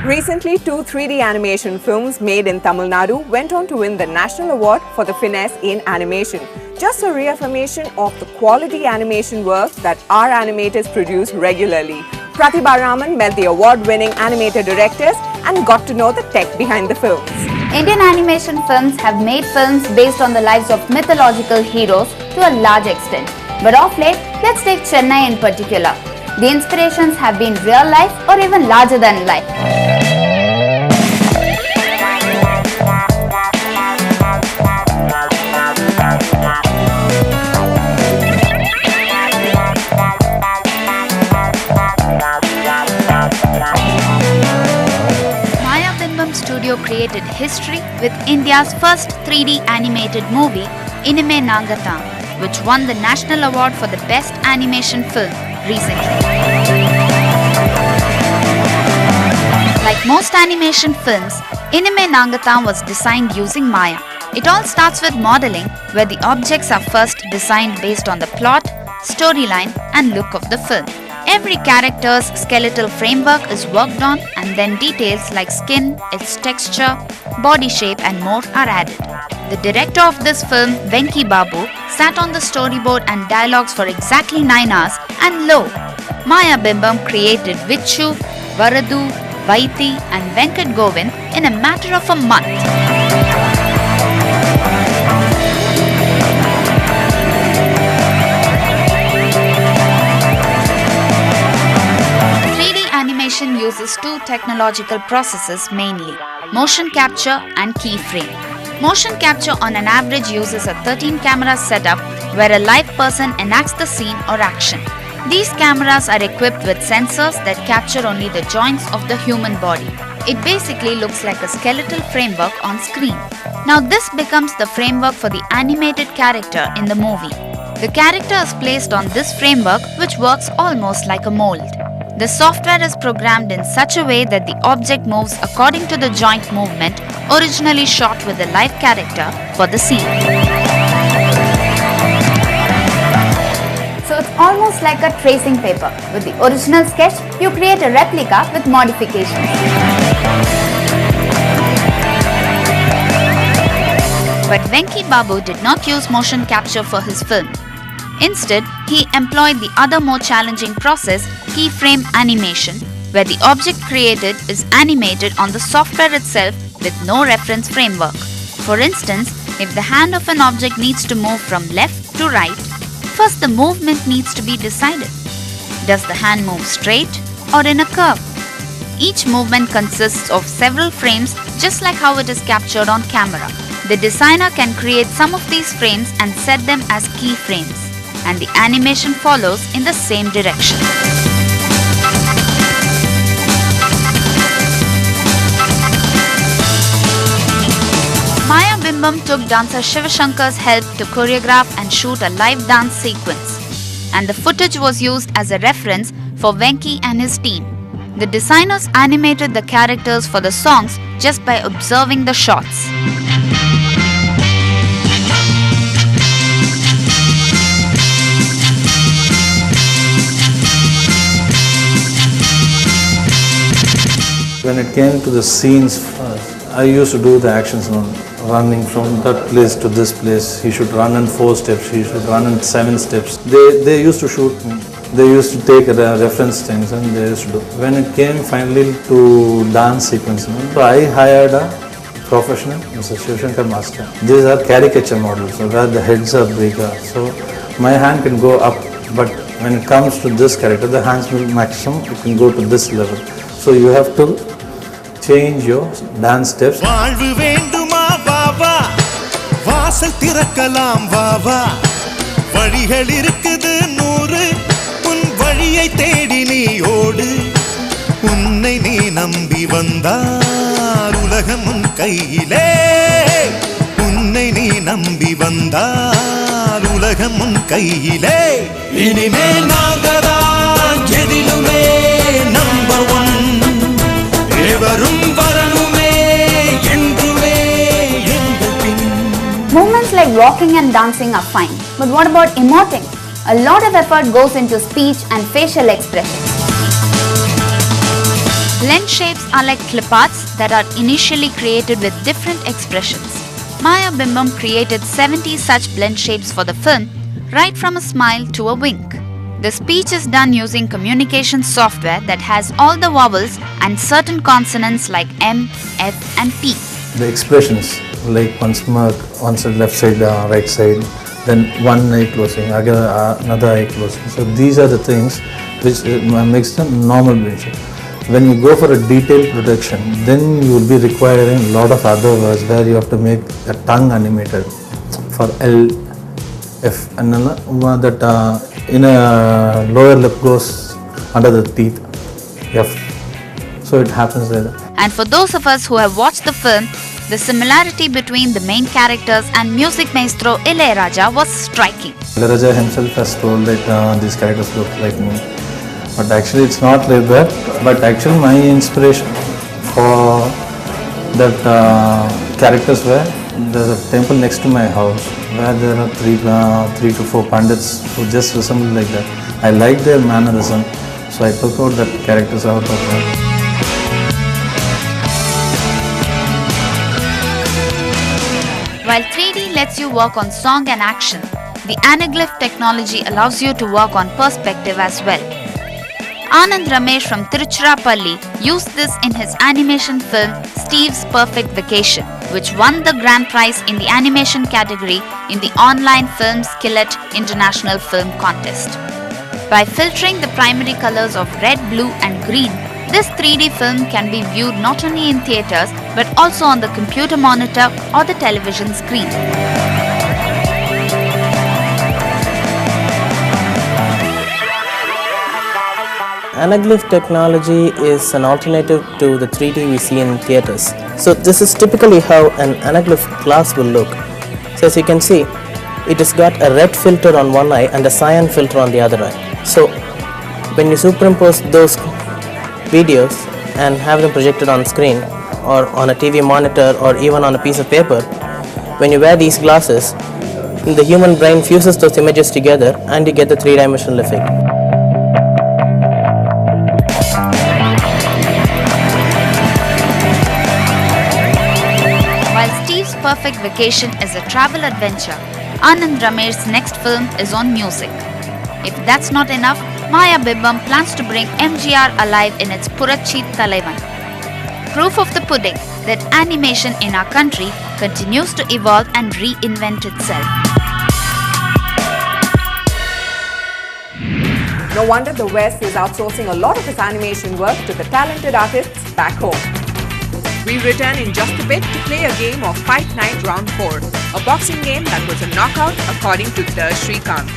Recently, two 3D animation films made in Tamil Nadu went on to win the National Award for the finesse in animation. Just a reaffirmation of the quality animation work that our animators produce regularly. Pratibha Raman met the award-winning animator directors and got to know the tech behind the films. Indian animation films have made films based on the lives of mythological heroes to a large extent. But of late, let's take Chennai in particular. The inspirations have been real life or even larger than life. Studio created history with India's first 3D animated movie, Inime Nangathaan, which won the National Award for the Best Animation Film recently. Like most animation films, Inime Nangathaan was designed using Maya. It all starts with modeling, where the objects are first designed based on the plot, storyline, and look of the film. Every character's skeletal framework is worked on, and then details like skin, its texture, body shape and more are added. The director of this film, Venki Babu, sat on the storyboard and dialogues for exactly 9 hours, and lo, Maya Bimbam created Vichu, Varadu, Vaiti and Venkat Govind in a matter of a month. Animation uses two technological processes mainly, motion capture and keyframe. Motion capture on an average uses a 13 camera setup where a live person enacts the scene or action. These cameras are equipped with sensors that capture only the joints of the human body. It basically looks like a skeletal framework on screen. Now this becomes the framework for the animated character in the movie. The character is placed on this framework, which works almost like a mold. The software is programmed in such a way that the object moves according to the joint movement originally shot with the live character for the scene. So it's almost like a tracing paper. With the original sketch, you create a replica with modifications. But Venki Babu did not use motion capture for his film. Instead, he employed the other more challenging process, keyframe animation, where the object created is animated on the software itself with no reference framework. For instance, if the hand of an object needs to move from left to right, first the movement needs to be decided. Does the hand move straight or in a curve? Each movement consists of several frames, just like how it is captured on camera. The designer can create some of these frames and set them as keyframes, and the animation follows in the same direction. Maya Bimbam took dancer Shivashankar's help to choreograph and shoot a live dance sequence, and the footage was used as a reference for Venki and his team. The designers animated the characters for the songs just by observing the shots. When it came to the scenes, I used to do the actions, running from that place to this place. He should run in 4 steps, he should run in 7 steps. They used to shoot me. They used to take reference things and they used to do. When it came finally to dance sequence, so I hired a professional, Mr. Shivashankar Master. These are caricature models, where the heads are bigger. So my hand can go up, but when it comes to this character, the hands will maximum, it can go to this level. So you have to change your dance steps. வாழ்வு வேண்டுமா பாபா வாசல் திறக்கலாம் பாபா வழிகள் இருக்குது 100 உன் வழியை தேடி நீ ஓடு உன்னை நீ நம்பி வந்தால் உலகம் உன் கையிலே உன்னை நீ நம்பி வந்தால் உலகம் உன் கையிலே இனிமே நாங்கதான் எதிலுமே number 1 Movements like walking and dancing are fine, but what about emoting? A lot of effort goes into speech and facial expressions. Blend shapes are like clip arts that are initially created with different expressions. Maya Bimbam created 70 such blend shapes for the film, right from a smile to a wink. The speech is done using communication software that has all the vowels and certain consonants like M, F and P. The expressions like one smirk, one side left side, right side, then one eye closing, another eye closing. So these are the things which makes the normal blend shape. When you go for a detailed production, then you will be requiring a lot of other words where you have to make a tongue animated for L, F, and that in a lower lip goes under the teeth, F. So it happens like that. And for those of us who have watched the film, the similarity between the main characters and music maestro Ilayaraja was striking. Ilayaraja himself has told that these characters look like me. But actually it's not like that. But actually my inspiration for that characters were there's a temple next to my house where there are three to four pandits who just resemble like that. I like their mannerism, so I took out that characters out of that. While 3D lets you work on song and action, the anaglyph technology allows you to work on perspective as well. Anand Ramesh from Tiruchirappalli used this in his animation film Steve's Perfect Vacation, which won the grand prize in the animation category in the online film Skillet International Film Contest. By filtering the primary colors of red, blue and green, this 3D film can be viewed not only in theatres but also on the computer monitor or the television screen. Anaglyph technology is an alternative to the 3D we see in theatres. So this is typically how an anaglyph glass will look. So as you can see, it has got a red filter on one eye and a cyan filter on the other eye. So when you superimpose those videos and have them projected on screen or on a TV monitor or even on a piece of paper, when you wear these glasses, the human brain fuses those images together and you get the three-dimensional effect. While Steve's Perfect Vacation is a travel adventure, Anand Ramesh's next film is on music. If that's not enough, Maya Bimbam plans to bring MGR alive in its Purachi Thalaivan. Proof of the pudding that animation in our country continues to evolve and reinvent itself. No wonder the West is outsourcing a lot of its animation work to the talented artists back home. We return in just a bit to play a game of Fight Night Round 4, a boxing game that was a knockout according to the Srikanth.